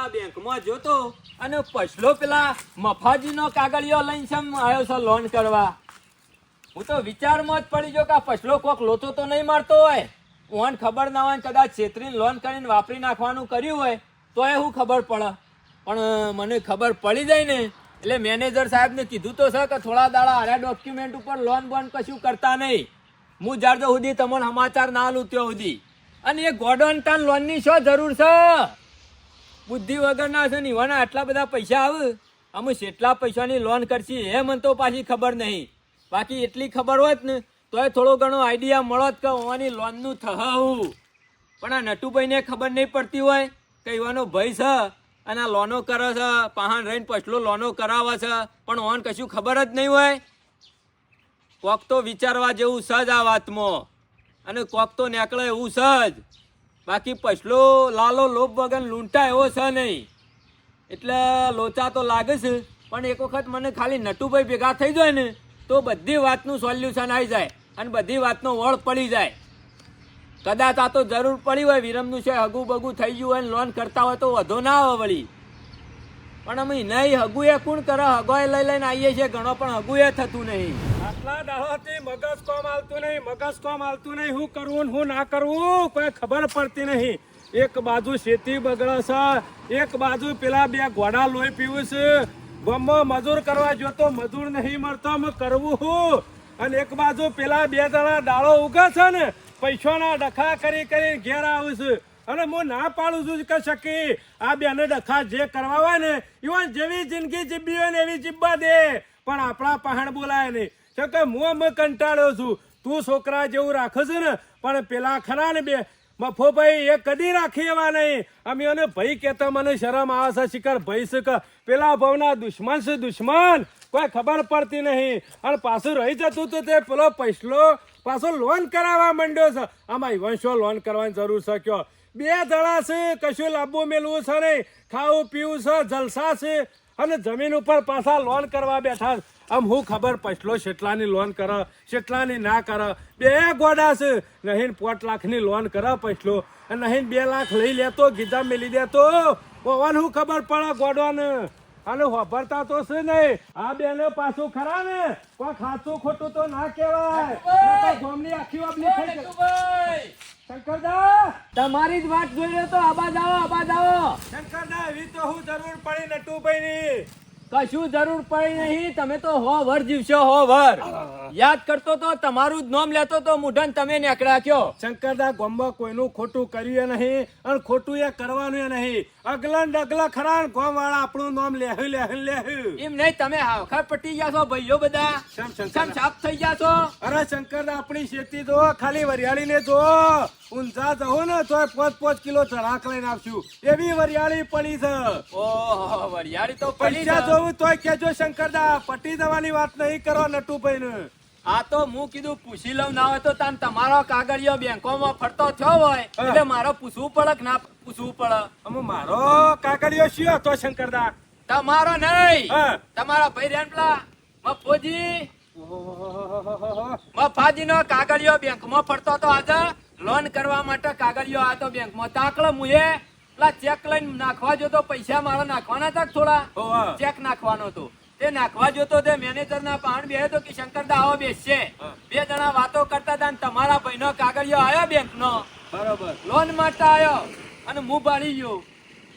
પેલા બેંકમાં જોતો અને પછલો પેલા મફાજીનો કાગળિયો લઈને છે આવ્યો છે લોન કરવા. હું તો વિચારમાં જ પડી ગયો કે આ પછલો કોક લોચો તો નહીં મારતો હોય. ઓન ખબર ના હોય કદાચ છેતરીને લોન કરીને વાપરી નાખવાનું કર્યું હોય તો એ હું ખબર પડે. પણ મને ખબર પડી જાય ને એટલે મેનેજર સાહેબને કીધું તો છે કે થોડા દાડા હારા ડોક્યુમેન્ટ ઉપર લોન બોન કશું કરતા નહીં. હું જ્યાર સુધી તમને સમાચાર ના લઉં ત્યાં સુધી. અને એ ગોડોન તાન લોનની શું જરૂર છે? બુદ્ધિ વગરના છે ને એવાના આટલા બધા પૈસા આવે અમે કેટલા પૈસાની લોન કરશી એ મને તો પાછી ખબર નહીં. બાકી એટલી ખબર હોત ને તો એ થોડો ઘણો આઈડિયા મળત કે હોવાની લોનનું થવું. પણ આ નટુભાઈને ખબર નહીં પડતી હોય કે એવાનો ભય છે અને આ લોનો કરે છે, પહાણ રહીને પછલો લોનો કરાવે છે, પણ ઓન કશું ખબર જ નહીં હોય. કોક તો વિચારવા જેવું સજ આ વાતમાં અને કોક તો નીકળે એવું સજ. બાકી પછલો લાલો લોભ વગર લૂંટા એવો છે નહીં. એટલે લોચા તો લાગે છે પણ એક વખત મને ખાલી નટુભાઈ ભેગા થઈ જાય ને તો બધી વાતનું સોલ્યુશન આવી જાય અને બધી વાતનો વળ પડી જાય. કદાચ આ તો જરૂર પડી હોય વિરમનું છે હગું બગું થઈ ગયું હોય લોન કરતા હોય તો વધો ના આવે વળી. પણ અમે નહીં હગું એ કોણ કરે? હગોએ લઈને આવીએ છીએ ઘણો પણ હગું એ થતું નહીં. આટલા દાડાથી મગજ કોમ હાલતું નહીં. શું કરવું ને શું ના કરવું કોઈ ખબર પડતી નહીં. એક બાજુ ખેતી બગડે છે, એક બાજુ પેલા બે ઘોડા લોહી પીવું છે. ગામમાં મજૂર કરવા જો તો મજૂર નહીં મળતો, અમે કરવું હું. અને એક બાજુ પેલા બે જણા દાળો ઉગે છે ને પૈસાના ડખા કરી ઘેર આવું છું. અને હું ના પાડું છું કે શકી આ બેને ડખા જે કરવા હોય ને એવા જેવી જિંદગી જીવવી હોય ને એવી જીવવા દે, પણ આપણા પહાણ બોલાય નહીં. કે હું અમે કંટાળ્યો છું. તું છોકરા જેવું રાખે છે ને પણ પેલા ખરા ને બે મફો ભાઈ એ કદી રાખી એવા નહીં. અમે એને ભાઈ કહેતા મને શરમ આવે છે. શિખર ભાઈ છે કે પેલા ભાવના દુશ્મન છે દુશ્મન કોઈ ખબર પડતી નહીં. અને પાછું રહી જતું તો તે પેલો પૈસલો પાછો લોન કરાવવા માંડ્યો છે. આમાં વંશો લોન કરવાની જરૂર છે કયો? બે દડા છે, કશું લાંબુ મેળવું છે નહીં, ખાવું પીવું છે, જલસા છે. અને જમીન ઉપર પાછા લોન કરવા બેઠા. આમ હું ખબર પછલો શેટલાની લોન કરે શેટલાની ના કરે. બે ગોડા છે, નહીં 5 લાખની લોન કરે પછલો અને નહીં 2 લાખ લઈ લેતો ગીધા મેલી દેતો. પવન હું ખબર પડે ગોડવાને અને વાપરતા તો છે નહીં. આ બેને પાછું ખરા ને કોઈ ખાચું ખોટું તો ના કહેવાય. ગામની આખી વાપની થઈ ગઈ. શંકરદા તમારી જ વાત જોઈ રહ્યો તો આબાદ આવો. શંકરદા એવી તો હું જરૂર પડી નટુભાઈ ની. કશું જરૂર પડી નહીં. તમે તો હો વર જીવશો હો વર. યાદ કરતો તો તમારું જ નામ લેતો તો મુઢન તમે નીકળ્યા કયો. શંકરદા ગામમાં કોઈનું ખોટું કર્યું નહીં અને ખોટું એ કરવાનું નહીં. અગલા ડગલા ખરા ગામ વાળા આપણું નામ લેહ્યું. એમ નહીં તમે હાવખા પટી ગયા છો ભાઈઓ બધા. સમ સાફ થઈ ગયા છો. અરે શંકરદા આપણી ખેતી જો ખાલી વરિયાળી ને જો ઊંઝા જવું ને તો 5-5 કિલો ચડાક લઈને આવશું એવી વરિયાળી પડી છે. ઓહો વરિયાળી તો પડી પૈસા જોવું તોય કેજો શંકરદા. પટી જવાની વાત નહીં કરો નટુભાઈ ને. આ તો હું કીધું પૂછી લઉં ના હોય તો તમારો કાગળિયો બેંકોમાં ફરતો થયો હોય એટલે મારો પૂછવું પડે કે ના પૂછવું પડે? અમે મારો કાગળિયો શું હતો શંકરદા? તમારો નહીં, તમારા ભાઈ રેનપલા મફોજી મફાજીનો કાગળિયો બેંકમાં ફરતો હતો. આજે લોન કરવા માટે કાગળિયો આ તો બેંકમાં તાકલો મુએ પેલા ચેક લઈને નાખવા જો તો પૈસા મારા નાખવાના હતા થોડા ચેક નાખવાનો હતો. તે નાખવા જોતો તે મેનેજર ના પાણ બે તો કે શંકરદા આવો બેસશે. બે જણા વાતો કરતા હતા તમારા ભાઈનો કાગળિયો આવ્યો બેંક નો બરોબર લોન માટે આવ્યો અને હું બાળી ગયો.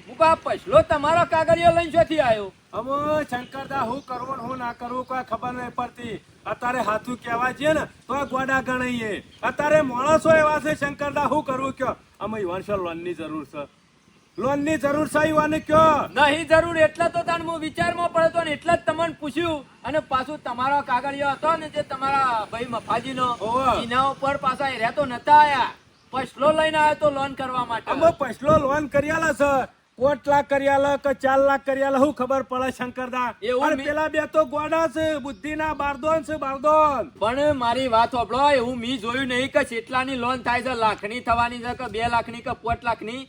હું કા પછલો તમારો કાગળિયો લઈને ચોથી આવ્યો. હવે શંકરદા હું કરવું હું ના કરવું કોઈ ખબર નહીં પડતી. અત્યારે હાથું કહેવા છે ને તો ગોડા ગણાઈએ. અત્યારે માણસો એવા છે શંકરદા હું કરવું કયો? અમે વર્ષો લોનની જરૂર છે. લોનની જરૂર છે યુવાને કયો? નહીં જરૂર એટલે તો તને હું વિચારમાં પડ્યો ને એટલે જ તમને પૂછ્યું. અને પાછું તમારો કાગળિયો હતો ને જે તમારા ભાઈ મફાજીનો એના ઉપર પાછા એ રહેતો નતા આયા. પછલો લઈને આવ્યો તો લોન કરવા માટે. અમે પછલો લોન કર્યાલા છે 5 લાખ કર્યાલા કે 4 લાખ કર્યાલા શું ખબર પડે શંકરદા? અને પેલા બે તો ગોડા છે બુદ્ધિના બારદોન છે બારદોન. પણ મારી વાત સાંભળો એવું મી જોયું નહીં કે કેટલાની લોન થાય છે. લાખની થવાની છે કે 2 લાખની કે 5 લાખની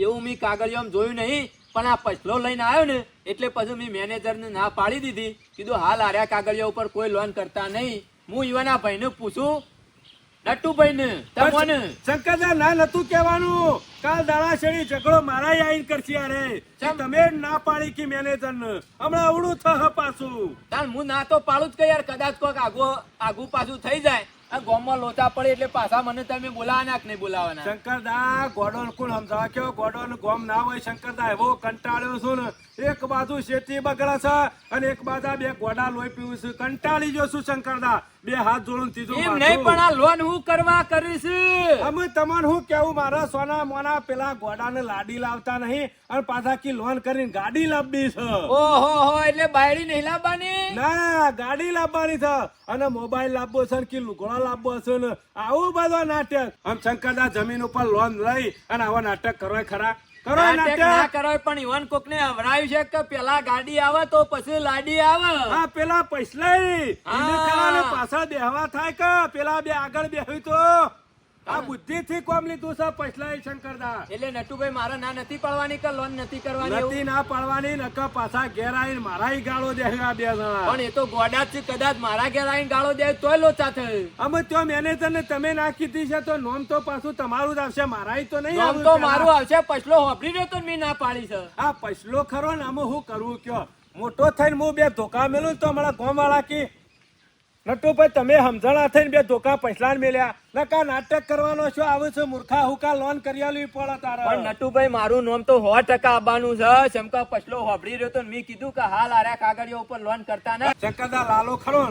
એવું મેં કાગળિયામાં જોયું નહીં. પણ આ પછલો લઈને આવ્યો ને એટલે પછી મેં મેનેજરને ના પાડી દીધી. કીધું હાલ આર્યા કાગળિયા ઉપર કોઈ લોન કરતા નહીં. હું ઈવાના ભાઈને પૂછું નટુભાઈ ને તમને શંકરદા ના નતું કહેવાનું. કાલ દાડા શેરી ઝઘડો મારા આઈન કરશી અરે ચમ? તમે જ ના પાડી કે મેનેજર ને હમણાં અવળું થહ પાછું. તાર હું ના તો પાડું જ કે યાર કદાચ કોઈક આગુ પાછું થઈ જાય આ ગામમાં લોચા પડે એટલે પાછા મને તમે બોલાવાના કે નહીં બોલાવાના? શંકરદા ગોડોન કોણ સમજાવા કયો ગોડોન ગોમ ના હોય. શંકરદા એવો કંટાળ્યો છું ને એક બાજુ શેતી બગડે છે અને એક બાજુ આ બે ગોડા લોહી પીવું છું. કંટાળી ગયો છું શંકરદા. બે હાથ જોડું ત્રીજું એમ નહીં પણ આ લોન હું કરવા કરીશ? અમે તમારે શું કેવું મારા સોના મોના પેલા ગોડાને લાડી લાવતા નહીં અને પાછા કી લોન કરીને ગાડી લાવવી છે. ઓહો હો એટલે બાયડી નહીં લાવવાની? ના ગાડી લાવવાની છે અને મોબાઈલ લાવવો છે ને કે લુગડો લાવવો છે ને આવું બધું નાટક. આમ શંકરદા જમીન ઉપર લોન લઈ અને આવા નાટક કરો ખરા? કરો નાટક ના નાટક. કરો પણ ઈવન કોક ને હવરાયું છે કે પેલા ગાડી આવે તો પછી લાડી આવે. હા પેલા પૈસા હા. પાછા બેહવા થાય કે પેલા બે આગળ બેહ્યું તો આ બુદ્ધિ થી કોમ લીધું છે પૈસા શંકરદા. એટલે નટુભાઈ મારે ના નથી પડવાની કે લોન નથી કરવાની એવું? નથી ના પાડવાની નકર પાછા ઘેર આવીને મારા ગાળો દેખા બે જણા. પણ એ તો ગોડા જ છે, કદાચ મારા ઘેર આવીને ગાળો દે તોય લોચા થાય. અમે ત્યાં મેનેજર ને તમે ના કીધી છે તો નોમ તો પાછું તમારું જ આવશે મારા તો નહીં આમ આવવું તો પેલા. મારું આવશે પછલો હોભરી રહ્યો તો મેં ના પાડી છે. આ પછલો ખરો ને અમે શું કરવું કયો? મોટો થઈને હું બે ધોકા મેલું તો અમારા ગામ વાળા કી નટુભાઈ તમે સમજણા થઈને બે ધોકા પૈસા મેલ્યા નકા નાટક કરવાનો છો આવે છે મૂર્ખા હુકા લોન કરી આલવી પડે તારે. પણ નટુભાઈ મારું નામ તો 100% આવવાનું છે. શંકા પછલો હોભરી રહ્યો તો મેં કીધું કે હાલ આર્યા કાગળિયા ઉપર લોન કરતા ને. શંકરદા લાલો ખરો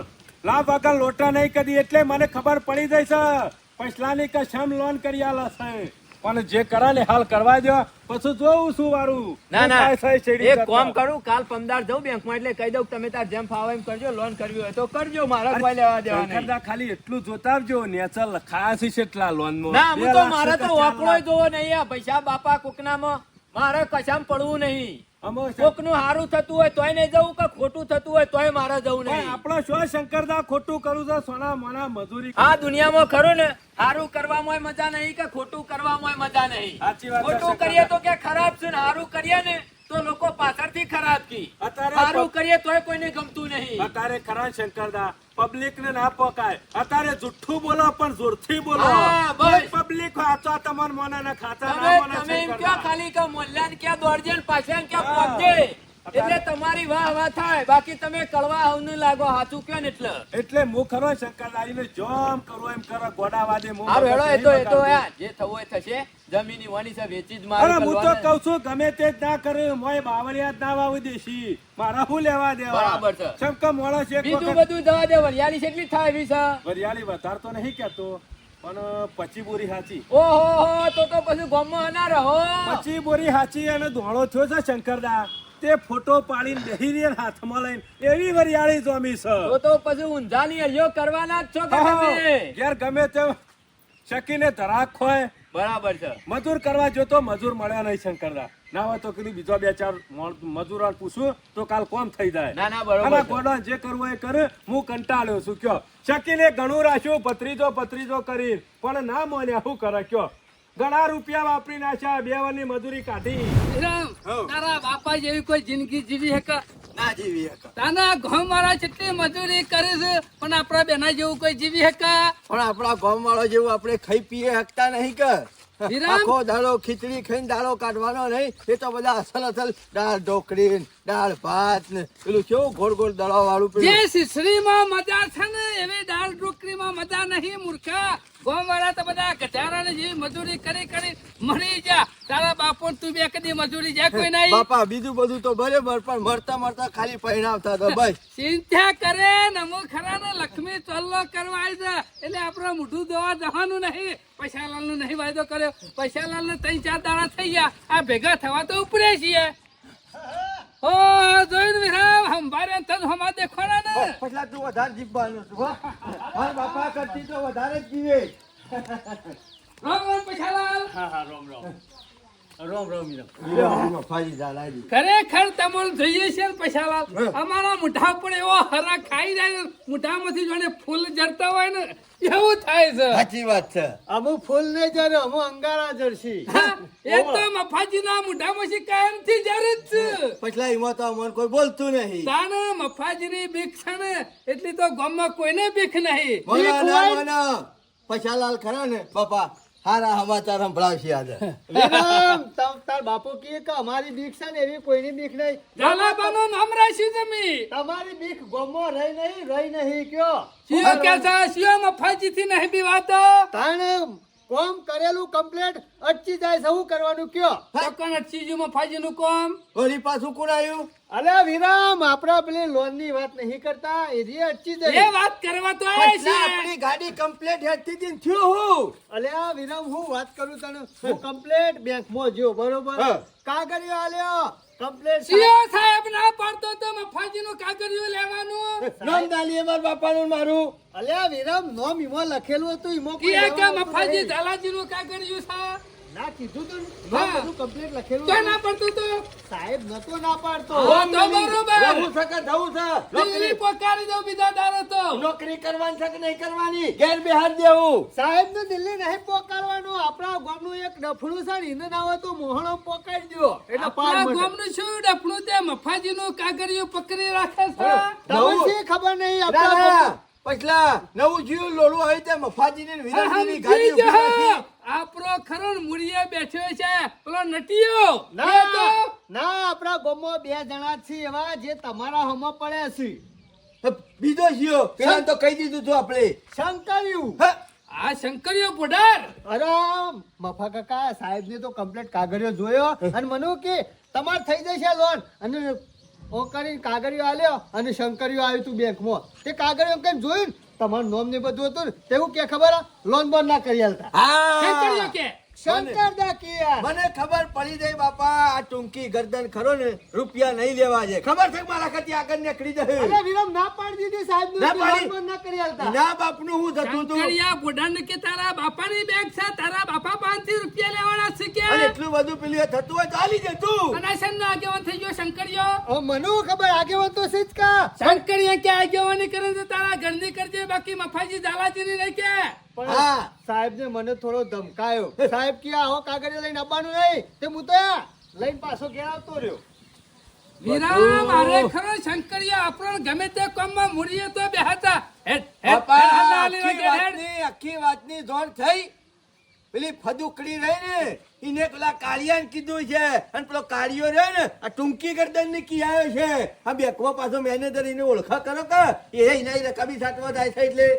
લા વગર લોટા નહીં કરી એટલે મને ખબર પડી જાય છે પૈસાની કે શમ લોન કરી આલે છે. પણ જે કરા ને હાલ કરવા દો પછી જોઉં શું વારું. ના ના શું થાય છે શેરડી એક કરતા. કામ કરું કાલ પમદાર જાઉં બેંકમાં એટલે કહી દઉં કે તમે તાર જેમ ફાવે એમ કરજો. લોન કરવી હોય તો કરજો, મારા કોઈ લેવા દેવા નહીં. શંકરદા ખાલી એટલું જોતા આવજો નેચર લખાયા છે કેટલા લોનમાં. ના હું તો મારે તો 2 લાખ વાપરો જોવો નહીં. આ પૈસા બાપા કોકનામાં મારે કશામાં પડવું નહીં. અમે કોકનું હારું થતું હોય તોય નહીં જવું કે ખોટું થતું હોય તોય મારે જવું પણ નહીં. આપણો શું શંકરદા ખોટું કરું છે સોના મોના મજૂરી આ દુનિયામાં ખરો ને હારું કરવામાં મજા નહીં કે ખોટું કરવામાં મજા નહીં. સાચી વાત છે, ખોટું કરીએ તો કે ખરાબ છે ને હારું કરીએ ને તો લોકો પાછળથી ખરાબ કી. અત્યારે હારું કરીએ તોય કોઈને ગમતું નહીં. અત્યારે ખરા શંકરદા પબ્લિક ને ના પકાય. અત્યારે જુઠ્ઠું બોલો પણ જોરથી બોલો. હા, બસ. પબ્લિક વાંચો તમાર મોના ના ખાતા ના તમે મોના તમે એમ શંકરદા. ક્યાં ખાલી કે મોલ્લાને ક્યાં દોડજે ને પાછળ ક્યાં પહોંચજે. એટલે તમારી વાહ વાહ થાય. બાકી તમે કળવા હવનું લાગો સાચું કયો ને એટલે હું ખરો શંકરદારીને જોમ કરો એમ કરો ગોડાવાદે હું હારું હેડો એ તો બગાડું. યાર જે થવું હોય થશે. જમીની વાની છે વેચી જ અરે મારું હું તો કરવાને. કઉ છું ગમે તે જ ના કરે મોય બાવળિયા જ ના વાવી દેશી મારા શું લેવા દેવા. બરાબર છે. જેમ કે મોણસ એક બીજું વખત બધું દવા દે વરિયાળી કેટલી થાય એવી છે? વરિયાળી વધાર તો નહીં કેતો પણ 25 બોરી હાચી. ઓહો તો પછી ગામમાં અના રહો. 25 બોરી હાચી અને ધોળો થયો છે શંકરદા. તે ફોટો પાડીને બેહી રહ્યા હાથમાં લઈને એવી વરિયાળી જોમી છે. તો પછી ઊંઝાની હરિયો કરવાના જ છો કે હા, તમે? ઘેર ગમે તેમ શકીને ધરાક હોય બરાબર છે. મજૂર કરવા જો તો મજૂર મળ્યા નહીં શંકરદા. ના હોય તો કીધું બીજો 2-4 મજૂરો પૂછું તો કાલ કોમ થઈ જાય. ના ના બરોબર અને છે. ગોડો જે કરવું એ કરે. હું કંટાળ્યો છું કયો શકીને ઘણું રાખ્યું ભત્રીજો કરી પણ ના મોન્યા શું કરે કયો. ઘણા રૂપિયા વાપરી નાખ્યા 2 વર્ષની મજૂરી કાઢી. રામ, હઉ. તારા બાપા જેવી કોઈ જિંદગી જીવી હે કે? ના જીવી હકે. તાના ઘઉં મારા જેટલી મજૂરી કરે છે પણ આપણા બેના જેવું કોઈ જીવી હે કે? પણ આપણા ગામ વાળો જેવું આપણે ખાઈ પીએ શકતા નહીં કે વિરામ? આખો દાડો ખીચડી ખાઈને દાડો કાઢવાનો નહીં. એ તો બધા અસલ દાળ ઢોકળી દાળ ભાત ને પેલું કેવું ગોળ ગોળ દળા વાળું જે પેલું સિસરીમાં મજા છે ને એવી દાળ ઢોકરીમાં મજા નહીં મૂર્ખા. ગામ વાળા તો બધા ગધારાને જેવી મજૂરી કરી મરી જા. તારા બાપો ને તું બે કદી મજૂરી જાય કોઈ નહીં. બાપા બીજું બધું તો બરાબર પણ મરતા ખાલી પરિણામતા તો બસ. ચિંતા કરે ને અમુક ખરા ને લક્ષ્મી ચોલ્લો કરવા આવી છે એટલે આપણે મોઢું ધોવા જવાનું નહીં. પૈસાલાલ નો નહીં વાયદો કર્યો. પૈસાલાલ ને 3-4 દાડા થઈ ગયા. આ ભેગા થવા તો ઉપડે છીએ. ઓ જોઈને વિરામ હંભારે તન હમા દેખોના ને. પછલા તું વધારે જીવવાનું છું હો. મારા બાપા કરતી તો વધારે જ જીવે. રામ રામ પૈસાલાલ. મફાજી ઝાલાજી. ખરેખર તમને જોઈએ છે ને પૈસાલાલ. અમારા મુઠા પર એવો હરા ખાઈ જાય ને મુઠામાંથી જોડે ફૂલ જડતા હોય ને એવું થાય છે. સાચી વાત છે. અમુક ફૂલ ને જરે અમુક અંગારા જરસી હા, એ તો મફાજીના મુઠામાંથી કાયમથી જરે જ છે. પછલા એમાં તો અમને કોઈ બોલતું નહીં. તાને મફાજીની બીક છે ને એટલી તો ગામમાં કોઈને બીક નહીં. મને ના મને. પછાલાલ ખરા ને બાપા હારા સમાચાર સંભળાવશે આજે વિરમ, તાર બાપુ કહે કે અમારી બીક છે ને એવી કોઈની બીક નહીં. ઝાલાબાનું નામ રાખ્યું તમે તમારી બીક ગોમમાં રહી નહીં કયો શિયો કે છે શિયો મફાજીથી નહીં બીવાતો તાણ કોમ કરેલું કમ્પ્લેટ અટકી જાય છે, શું કરવાનું કયો? તો કોણ અટચીજુ મફાજીનું કોમ વળી પાછું કોણ આવ્યું અરે વિરામ, આપડા પેલી લોન ની વાત નહીં કરતા, એ રી અટકી એ જાય. વાત કરવા તો આવે પછલા છે આપણી ગાડી કમ્પ્લીટ હેડતી હતી ને થયું હું અલ્યા વિરામ, હું વાત કરું તને, હું કમ્પ્લેટ બેંકમાં જો બરોબર, હા. કાગળિયો આલ્યો કમ્પ્લેટ. શિયો સાહેબ ના પાડતો તો મફાજીનું કાગળિયું લેવાનું નામ દાલીએ મારા બાપાનું ને મારું અલ્યા વિરામ, નોમ ઈમાં લખેલું હતું, ઈમાં કોઈ કે લેવાનું હતું મફાજી નહીં. ઝાલાજીનું કાગળિયું છે ના કીધું તું હા. નોમ બધું કમ્પ્લેટ લખેલું તો હતું. ના પડતું તો સાહેબ નતો ના પાડતો. હા, તો બરોબર જવું છે કે જવું છે દિલ્હી પોકારી દઉં બીજા દાડે તો નોકરી કરવાની છે કે નહીં કરવાની ઘેર બેહાર દેવું સાહેબ ને દિલ્હી નહીં પોકારવાનું, આપણા ગામનું એક ડફડું છે ને, એને ના હોય તો મોહણો પોકારી દ્યો એટલે પાર આપણા મળે. ગામનું શું ડફણું તે મફાજીનું કાગળિયું પકડી રાખે છે તમને શી ખબર નહીં ના, આપણા ના. પછલા નવું જીવ લોડું હોય તે મફાજીની ને વિરાજીની ગાડી સમજી ઊભી જા. રાખી. આપણો ખરો ને મૂળિયે બેઠ્યો છે પેલો નટિયો એ ના તો ના, આપણા ગામમાં બે જણા છે એવા જે તમારા હમો પડ્યા છે. તો બીજો જીવ પેલા તો કહી દીધું તું આપણે શંકર્યું. હા. આ શંકરિયો બુઢાર અરે મફા કાકા, સાહેબ ને તો કમ્પ્લીટ કાગળિયો જોયો અને મને કે તમાર થઈ જશે લોન, અને ઓ કરીને કાગળિયો આલ્યો અને શંકરિયો આવ્યું તું બેંકમાં, તે કાગળિયો કેમ જોયું ને તમારું નામ ને બધું હતું ને, તેવું કે ખબર લોન બોન ના કરી આલતા. શંકરિયો હા કે શંકર દા કે યાર. મને ખબર પડી જાય બાપા આ ટૂંકી ગરદન ખરો ને રૂપિયા નહીં લેવા છે ખબર છે કે મારા ખાતી આગળ નીકળી અરે જાય વિરમ, ના પાડી દીધી સાહેબ ના ને, પાડી. લોન બોન ના કરી આલતા. ના બાપનું હું જતું તું શંકરિયા બુઢાર કે તારા બાપાની બેંક છે તારા બાપા 500 રૂપિયા લેવાના છે કે અને એટલું બધું પેલું એ થતું હોય ચાલી જતું અને શેનો આગેવાન થઈ ગયો શંકરિયો હવે મને ખબર આગેવાન તો છે જ કા. શંકરિયા કે આગેવાની કરે છે તારા ઘરની કરજે બાકી મફાજી ઝાલાજીની નહીં કે પણ હા. સાહેબ ને મને થોડો ધમકાયો. સાહેબ કે આવો કાગળિયો લઈને આવવાનું નહીં, તે હું તો લઈને પાછો ઘેર આવતો રહ્યો. વિરામ અરે ખરો શંકરિયા આપણો ગમે તે કામમાં મૂળીએ તો બેહતા હેડ હેડ બાપા હેડ, હાલી આખી હેડ, હેડ. વાતની આખી વાતની જોણ થઈ પેલી ફદુકડી રહી ને એને પેલા કાળિયાને કીધું છે અને પેલો કાળિયો રહ્યો ને આ ટૂંકી ગરદન ને કિયાયો છે આ બેકમાં પાછો મેનેજર એને ઓળખા કરો કે એ એના રકમી સાટવા જાય છે એટલે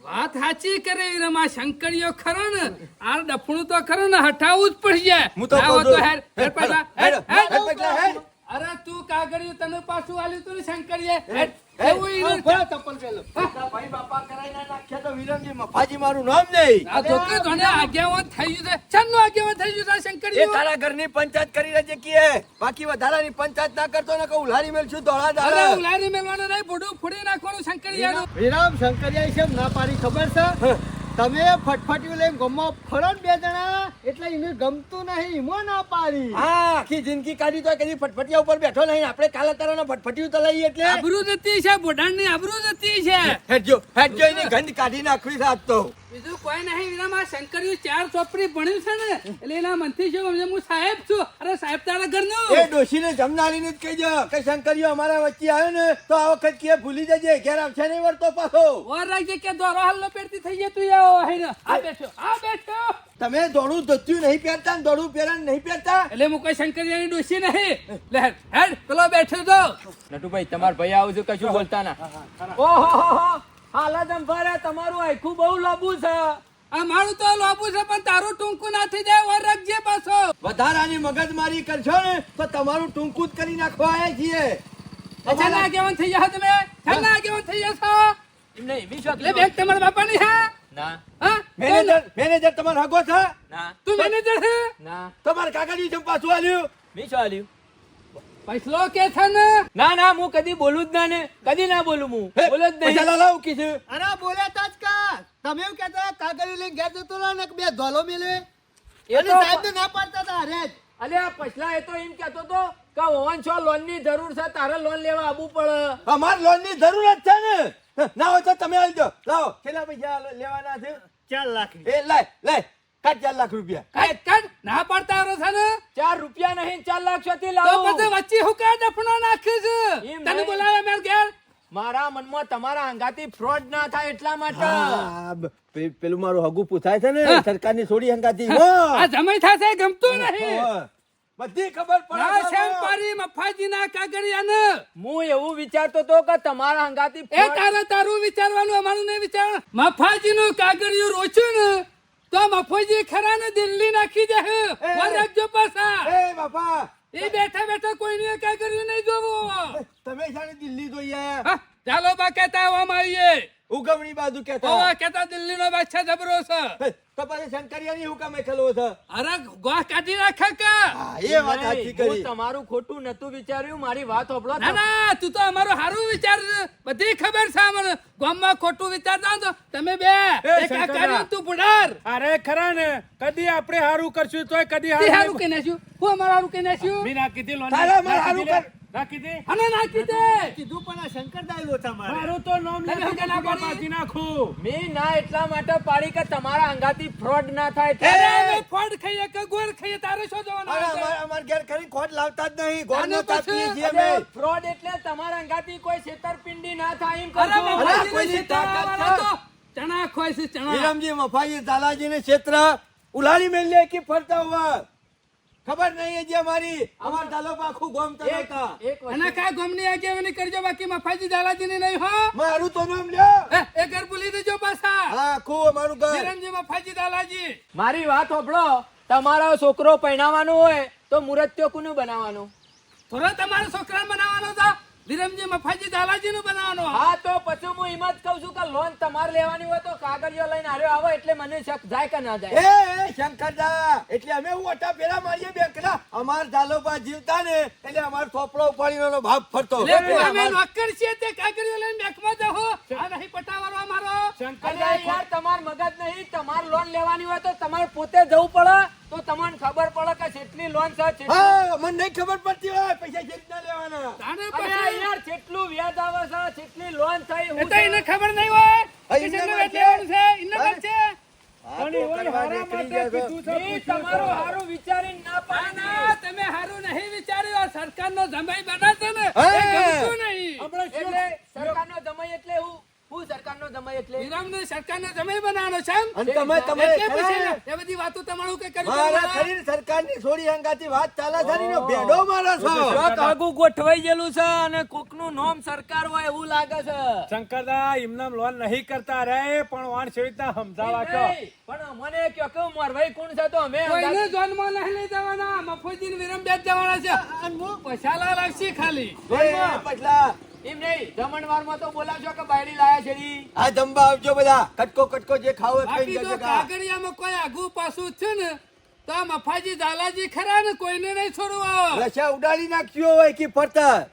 વાત સાચી કરે રમા શંકરિયો ખરો ને આ ડફણું તો ખરો ને હટાવવું જ પડી જાય હું તો ના હોય કહું છું. હેડ હેડ પાછા, હેડ, હેડ, હેડ પગલા, હેડ. અરે તું કાગળિયું તને પાછું આલ્યું તું ને શંકરિયે હેડ હેડ. એવું ઈ હા, ભલે ચપ્પલ પહેલો. તારા ભાઈ બાપા કરાઈ ના નાખ્યા તો વિરમજી મફાજી મારું નામ નહીં આ ધોકે ધોને આગેવાન થઈ ગયું છે ચાંદનું આગેવાન થઈ ગયું છે એ શંકરિયો તારા ઘરની પંચાયત કરી રહેજે કે બાકી વધારાની પંચાયત ના કરતો ને કહું ઉલારી મેલ છું ધોળા અરે દાડા ઉલારી મેલવાનું નહીં બુડું ફોડી નાખવાનું શંકરિયાનું વિરામ, શંકરિયા છે એમ ના પાડી ખબર છે? તમે ફટફટિયું લઈને ગામમાં ફરો ને બે જણા, એટલે એને ગમતું નહીં, ઈમો ના પાડી. હા આખી જિંદગી કાઢી તો કદી ફટફટિયા ઉપર બેઠો નહીં આપણે કાલે તારાનો ફટફટિયું ચલાવીએ એટલે આબરૂ જતી છે બુઢાણની આબરૂ જતી છે હેડજો એની ગંધ કાઢી નાખવી છે આજ તો બીજું કોઈ નહીં વિરામાં શંકરિયું 4 ચોપડી ભણ્યું છે ને એટલે એના મનથી શું સમજે હું સાહેબ છું અરે સાહેબ તારા ઘરનું એ ડોશીને જમનાલીને જ કહેજો કે શંકરીઓ અમારા વચ્ચે આવ્યો ને તો આ વખત કે ભૂલી જજે ઘેર આવશે નહીં વળતો પાછો ઓર રાખજે કે દોરો હલ્લો પેરતી થઈ જાય તું આવો હઈને આ બેઠો તમે દોડું ધોત્યું નહીં પહેરતા ને દોડું પહેરણ નહીં પહેરતા એટલે હું કોઈ શંકરિયાની ડોસી નહીં લે હેડ પેલો બેઠો તો નટુભાઈ તમાર ભાઈ આવું છું કશું બોલતા ના ઓહો હાલા જંભારે તમારું આખું બહુ લાંબુ છે આ મારું તો લાંબુ છે પણ તારું ટૂંકું ના થઈ જાય ઓર રાખજે પાછો વધારાની મગજમારી કરશો ને તો તમારું ટૂંકું જ કરી નાખવા આવ્યા છીએ અચાનક આગેવાન થઈ જાવ તમે ચાલ આગેવાન થઈ જશો એમને વિશ્વાસ લે બેગ તમારા બાપાની હા ના હા મેનેજર તમારો હગો છે ના તું મેનેજર છે ના તમારે કાગળિયું જેમ પાછું આલ્યું મેં શું આલ્યું પૈસલો કે છે ને ના હું કદી બોલું જ ના ને કદી ના બોલું હું બોલો જ નહીં પૈસા લાવું કીધું અરે બોલ્યા તા જ કા. તમે એવું કહેતા કાગળિયું લઈને ઘેર જતો રહો ને કે બે ધોલો મેળવે. અને સાહેબ ને ના પાડતા હતા અરે જ. અલ્યા પછલા એ તો એમ કહેતો તો કે ઓવન છો લોન ની જરૂર છે તારે લોન લેવા આવવું પડે અમાર લોન ની જરૂરત છે ને ના હોય તો તમે આલજો લાવો કેટલા પૈસા લેવાના છે 4 લાખ. એ લાય કાઢ 4 લાખ રૂપિયા કાટ ના પાડતા આવરો છે ને 4 રૂપિયા નહીં 4 લાખ સુધી લાવો તો પછી વચ્ચે હું કા ડફણો નાખે છે તને બોલાવે મેર ઘેર મારા મનમાં તમારા હંગાથી ફ્રોડ ના થાય એટલા માટે હા, પેલું મારું હગું પૂછાય છે ને સરકારની છોડી હંગાતી આ જમાઈ થશે ગમતું નહીં. બધી ખબર ના પડે શેમ પારી મફાજીના કાગળિયાને. હું એવું વિચારતો તો કે તમારા હંગાથી એ તારું વિચારવાનું, અમારું નહીં વિચારવાનું. મફાજીનું કાગળિયું રોચ્યું ને તો મફોજી ખરા ને દિલ્હી નાખી દે. રાખજો પાછા. એ બાપા એ બેઠા બેઠા કોઈનું કાગળિયું નહીં જોવું. તમે શાને દિલ્હી જોઈ આયા? હા, ચાલો બા કહેતા આવવામાં આવીએ. ઉગમણી બાજુ કેતા ઓવા કહેતા દિલ્હીનો બાદશાહ જબરો છે. તો પછી શંકરિયાની હુકમે ખેલવો છે અરે ગોહ કાઢી નાખે કે. હા, એ વાત સાચી હું કરી તમારું ખોટું નતું વિચાર્યું, મારી વાત સાંભળો. ના ના, તું તો અમારું હારું વિચાર છે. બધી ખબર છે અમને. ગામમાં ખોટું વિચારતા હો તો તમે બે એક આ કર્યું તું બુડાર. અરે ખરા ને કદી આપણે હારું કરશું તોય કદી તે હારું હારું કઈ નાખ્યું. હું અમારું હારું કઈ નાખ્યું. મી નાખી દી લોન તારા મારે હારું કર. નાખી દે અને નાખી દે. કીધું પણ આ શંકરદાય લોચા મારે. મારું તો નામ તમે શું કે ના પાડી? નાખી નાખું મેં ના એટલા માટે પાડી કે તમારા હંગાથી ફ્રોડ ના થાય અરે એટલે. અમે ફળ ખાઈએ કે ગોળ ખાઈએ તારે શું જોવાનું અરે આવે? અમાર ઘેર ખરી ખોટ લાવતા જ નહીં ગોળનો આને તાપ પછી- પીએ છીએ અમે. અરે ફ્રોડ એટલે તમારા હંગાથી કોઈ છેતરપિંડી ના થાય એમ અરે કરજો. મફાજીને કોઈની છેતરવાવાળા તાકાત તો ચણા ખોય છે ચણા. વિરમજી મફાજી તાલાજીને ક્ષેત્ર ઉલાડી મેલે કે ફરતા હુઆ ખબર નહીં હજી અમારી અમાર તાલુક આખું ગોમ તો એક નતા. એક વસ્તુ- અને કા ગમની આગેવાની કરજો, બાકી મફાજી ઝાલાજીની નહીં હો. મારું તો નામ લ્યો. એ ઘર ભૂલી દેજો પાછા. હા, આખું અમારું ઘર. વિરમજી મફાજી ઝાલાજી. મારી વાત સાંભળો. તમારો છોકરો પરણાવવાનો હોય તો મુરત્યો કોનું બનાવવાનું? થોડો તમારો છોકરા બનાવવાનો હતો, વિરમજી મફાજી ઝાલાજીનું બનાવવાનો. હા, તો પછી હું એમ જ કહું છું કે લોન તમારે લેવાની હોય તો કાગળિયો લઈને આવ્યો આવો એટલે મને શક જાય કે ના જાય. એ શંકરદા એટલે અમે હું ઓટા પેલા મારીએ બેંકના અમાર ઝાલોબા જીવતા ને એટલે અમાર થોપડો ઉપાડીનો ભાગ ફરતો એટલે એટલે અમે અમાર- નોકર છીએ તે કાગળિયો લઈને બેંકમાં જાઓ. આ નહીં પટાવવાનો અમારો. અરે યાર, તમાર મગજ નહીં. તમારે લોન લેવાની હોય તો તમારે પોતે જવું પડે તો તમને ખબર પડે કે કેટલી લોન છે કેટલી- હા, મને નહીં ખબર પડતી હોય પૈસા જે રીતના લેવાના. તાને અરે પછી યાર, કેટલું વ્યાજ આવે છે, કેટલી લોન થઈ, એ હું તો એને ખબર નહીં હોય કે એને કેટલું માટે- વેચવાનું છે. એને હા? ખબર છે. આ તો કરવા નીકળી ગયા છો. મેં તમારું હારું વિચારીને ના ના, પાડી. ના, તમે હારું નહીં વિચાર્યું. આ સરકારનો જમાઈ બના છે ને હા. એ ગમતું નહીં. એટલે સરકારનો જમાઈ એટલે હું સરકારનો જમાઈ એટલે વિરામને સરકારનો જમાઈ બનાવવાનો છે એમ? અને તમે એટલે ખરા પછી ને? એ બધી વાતો તમારું કઈ કરી મારા તમારા? ખરી સરકારની છોડી હંગાથી વાત ચાલે છે ને એનો ભેડો મારો છો. ચોક આગું ગોઠવાઈ ગયેલું છે અને કોકનું નામ સરકાર હોય એવું લાગે છે. શંકરદા એમનામ લોન નહીં કરતા રે પણ વાણ સેવિતા સમજાવા કહો નહીં, પણ મને કહો કે મોરવાઈ કોણ છે તો અમે કોઈને જોનમાં નહીં લઈ જવાના. મફુજીને વિરમ બે જ જવાના છે. પૈસા લાવશી ખાલી. એ પટલા એમ નહીં, જમણવારમાં તો બોલાવજો કે બાયડી લાયા છે રી. આ જમવા આવજો બધા કટકો કટકો જે ખાવ એ ખાઈ બાકી તો જજો કા. કાગળિયામાં કોઈ આગું પાછું છે ને તો આ મફાજી ઝાલાજી ખરા ને કોઈને નહીં છોડવા. રસા ઉડાડી નાખ્યો હોય કે ફરતા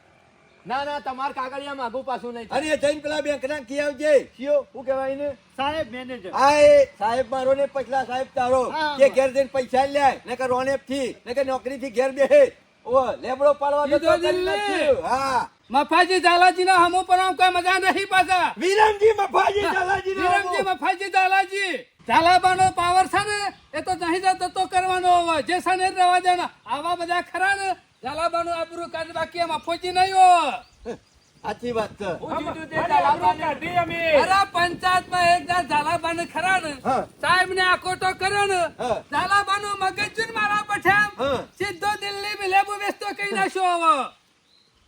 ના ના, તમાર કાગળિયામાં આગું પાછું નહીં થાય. અને જઈને પેલા બેંકના કી આવજે કયો શું કહેવાય ને સાહેબ મેનેજર. આ એ સાહેબ મારો ને પછલા સાહેબ તારો હા. કે ઘેર જઈને પૈસા લે નકર રોનેપ થી નકર નોકરી થી ઘેર બેહે ઓ લેબડો પાડવા તો કીધો કરી દિલ્હી. નાખ્યું. હા મફાજી ઝાલાજી ના હમો પર આમ કોઈ મજા નહીં પાછા. વિરમજી મફાજી ચાલાજી વિરમજી મફાજી ઝાલાજી. ઝાલાબાનો પાવર છે ને એ તો નહીં જતો તો કરવાનો હોય. જે સને રહેવા દેવાના. આવા બધા ખરા ને ઝાલાબાનું આબરૂ કાઢ, બાકી આમાં ફોજી નહીં હોય. સાચી વાત છે હું જીતું તે ઝાલાબાને. કાઢી અમે અરે પંચાયતમાં એક દાડ ઝાલાબાને ખરા ને હા. સાહેબ ને આકોટો કર્યો ને હા. ઝાલાબાનું મગજ છે ને મારા પઠામ હા. સીધો દિલ્હી માં લેબુ વેચતો કઈ નાખ્યો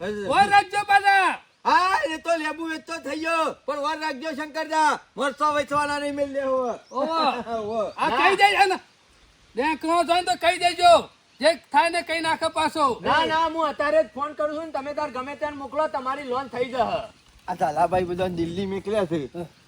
હવે. હોય રાખજો પાછા. હા એ તો લેબુ વેચતો થઈ ગયો પણ વાર રાખજો શંકરદા મરચો વેચવાના નહીં મિલ લે ઓવો. આ કઈ જાય ને બેંક નો જોઈને તો કહી દેજો જે થાય ને કઈ નાખે પાછો. ના ના, હું અત્યારે જ ફોન કરું છું ને તમે તાર ગમે ત્યાં મોકલો, તમારી લોન થઈ જશે. આ ઝાલાભાઈ બધા દિલ્હી મોકલ્યા છે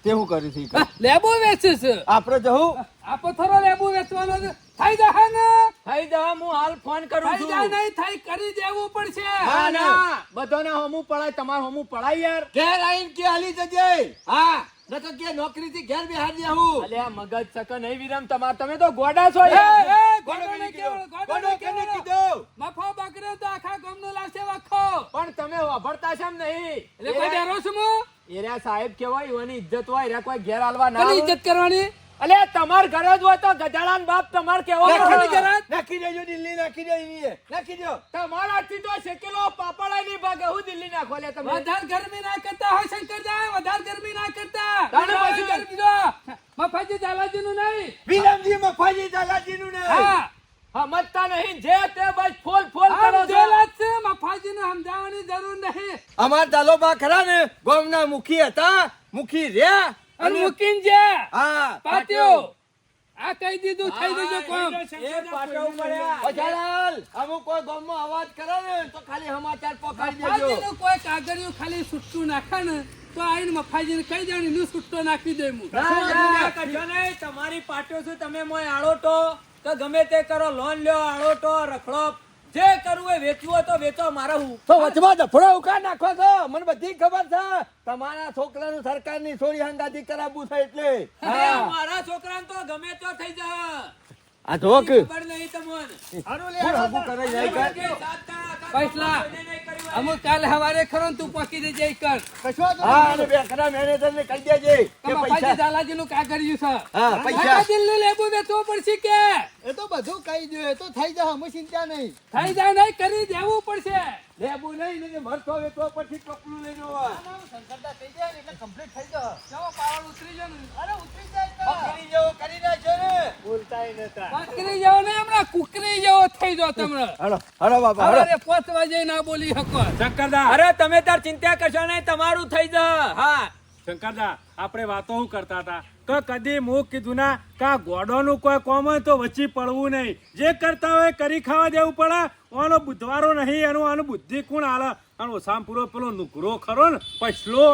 તે શું કર્યું છે ઈ કહો. લેબુ વેચે છે. આપણે જવું આપો થોડો લેબુ વેચવાનો છે. થઈ જાય ને થઈ જશે, હું હાલ ફોન કરું થઈ છું. જાય નહીં થઈ કરી દેવું પડશે. ના ના, બધાને હોમું પડાય, તમારે હોમું પડાય યાર. ઘેર આવીને કે હાલી જજે હા નકર કે નોકરી થી ઘેર બેહાડી આવું અલ્યા મગજ સક નહીં વિરમ તમાર, તમે તો ગોડા છો એ, યાર. એ, ગોડો ગોડો કેને નહીં કીધો? કહેવાનો, ગોડો ગોડો નહીં કેને કહેવાનો. કીધો? મફો બકરે તો આખા ગામનો લાવશે વખો. પણ તમે વાપરતા છે એમ નહીં. એટલે કોઈ ડરો છું હું? એરા સાહેબ કેવાય, એની ઇજ્જત હોય, એરા કોઈ ઘેર આલવા ના કોની આવે. ઇજ્જત કરવાની? અલે તમાર ઘરે જ હોય તો ગધાડાનો બાપ તમાર કેવો નાખી દે ઘરે. નાખી દેજો દિલ્હી નાખી દે એની નાખી દો તમારાથી તો શેકેલો પાપડા નહીં ભાગે હું દિલ્હી નાખો લે તમે વધારે ગરમી ના કરતા હોય શંકરદા, વધારે ગરમી ના કરતા. તાને વધારે પછી- ગરમી જો. મફાજી દાલાજીનું નહીં. વિરમજી મફાજી દાદાજીનું ને હા. સમજતા નહીં જે તે બસ ફોલ ફોલ કરો છો સમજેલા જ છે. મફાજીને સમજાવવાની જરૂર નહીં. અમાર દાલોબા ખરા ને ગામના મુખી હતા મુખી રહ્યા અને મૂકીને જા. હા પાત્યો. આ કહી દીધું, થઈ દીધું કોમ. એ પાટો પડ્યા પછાડાલ અમુક કોઈ ગામમાં અવાજ કરે ને તો ખાલી સમાચાર પકડી દેજો મફાજીનું કોઈ કાગળિયું ખાલી છૂટું નાખે ને તો આઈને મફાજીને કહી દઉં એનું છૂટો નાખી દે હું. કશો નહીં તમારી પાટો છું તમે મોય આળોટો તો ગમે તે કરો લોન લ્યો આળોટો રખડો જે કરવું એ વેચવું હોય તો વેચો મારે હું તો વચમાં ડફડો ઉકા નાખો છો મને બધી ખબર છે તમારા છોકરાનું સરકારની સોરી હંગાથી કરાવવું છે એટલે અરે મારા છોકરાને તો ગમે તો થઈ જાય આ જોક ખબર નહીં તમને કોણ હગું કરે જાય કર? પૈસલા. અમુક કાલે સવારે ખરો ને તું પકી દે જઈ કર. કશો વાંધો હા નહીં. અને બે ખરા મેનેજરને કહી દેજે તો કે મફાજી પૈસા દાલાજીનું કાગળિયું છે. હા પૈસા મફાજીનું લેબુ વેચવું પડશે કે એ તો બધું કહી દો એ તો થઈ જાય અમે ચિંતા નહીં થઈ જાય નહીં કરી દેવું પડશે. લેબુ નહીં ને મરતો વેચવા પછી ટોપલું લઈને આવા. શંકરદા કહી દે ને એટલે કમ્પ્લીટ થઈ જાય ચલો પાવર ઉતરી જાવ ને. અરે ઉતરી જાય પકડી જેવો કરી નાખ્યો ને બોલતાય નતા પકડી જાવ ને હમણાં કુકરી જેવો થઈ જાવ તમને. હળો હળો બાપા હળો સવારે 5 વાગે ના બોલી શકો. શંકરદા અરે તમે તાર ચિંતા કરશો નહીં તમારું થઈ જાય હા શંકરદા આપણે વાતો શું કરતા હતા કે કદી મું કીધું ના કા ગોડોનું કોઈ કોમ હોય તો વચ્ચે પડવું નહીં જે કરતા હોય કરી ખાવા દેવું પડે આનો બુધવારો નહીં એનું આનું બુદ્ધિ કોણ હાલે અને ઓછામાં પૂરો પેલો નુકરો ખરો ને પછલો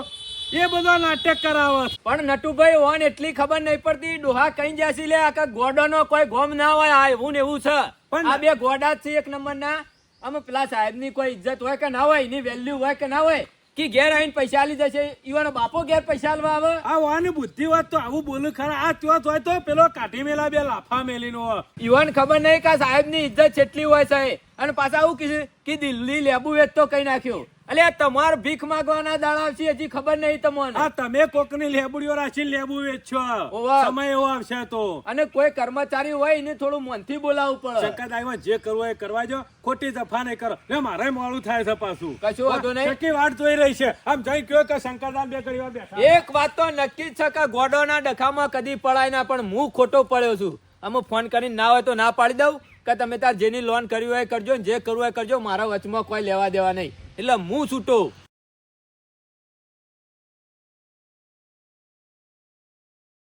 એ બધો નાટક કરાવે પણ નટુભાઈ ઓન એટલી ખબર નહીં પડતી ડોહા કઈ જાસી લે આ ગોડોનો કોઈ ગોમ ના હોય આ એવું ને એવું છે પણ- આ બે ગોડા જ છે એક નંબર ના આમાં પેલા સાહેબ ની કોઈ ઇજ્જત હોય કે ના હોય એની વેલ્યુ હોય કે ના હોય કે ઘેર આવીને પૈસા આલી જશે ઈવાનો બાપો ઘેર પૈસા આલવા આવે આ વાની બુદ્ધિ વાત તો આવું બોલું ખરા આ ત્યોત હોય તો પેલો કાઢી મેલા બે લાફા મેલીનો ઈવન ખબર નહીં કે સાહેબ ની ઇજ્જત કેટલી હોય છે અને પાછા આવું કીધું કે દિલ્હી લેબુ વેચતો કઈ નાખ્યો અલે આ તમાર ભીખ માંગવાના દાડા આવશે હજી ખબર નહીં તમને આ તમે કોકની લેબડીઓ રાખીને લેબુ વેચશો ઓવા. સમય એવો આવશે તો અને કોઈ કર્મચારી હોય એને થોડું મનથી બોલાવવું પડે શંકરદાઈમાં જે કરવું હોય એ કરવા જો ખોટી દફા નહીં કરો લે મારે મોડું થાય છે પાછું કશું વાંધો નહીં. શકી વાટ જોઈ રહી છે આમ જઈ કયો કે શંકરદાન બે કરી વાર બેઠા એક વાત તો નક્કી જ છે કે ગોડોના ડખામાં કદી પડાય ના પણ હું ખોટો પડ્યો છું અમે ફોન કરીને ના હોય તો ના પાડી દઉં કે તમે તાર જેની લોન કરી હોય એ કરજો ને જે કરવું હોય એ કરજો મારા વચમાં કોઈ લેવા દેવા નહીં એટલે હું છૂટો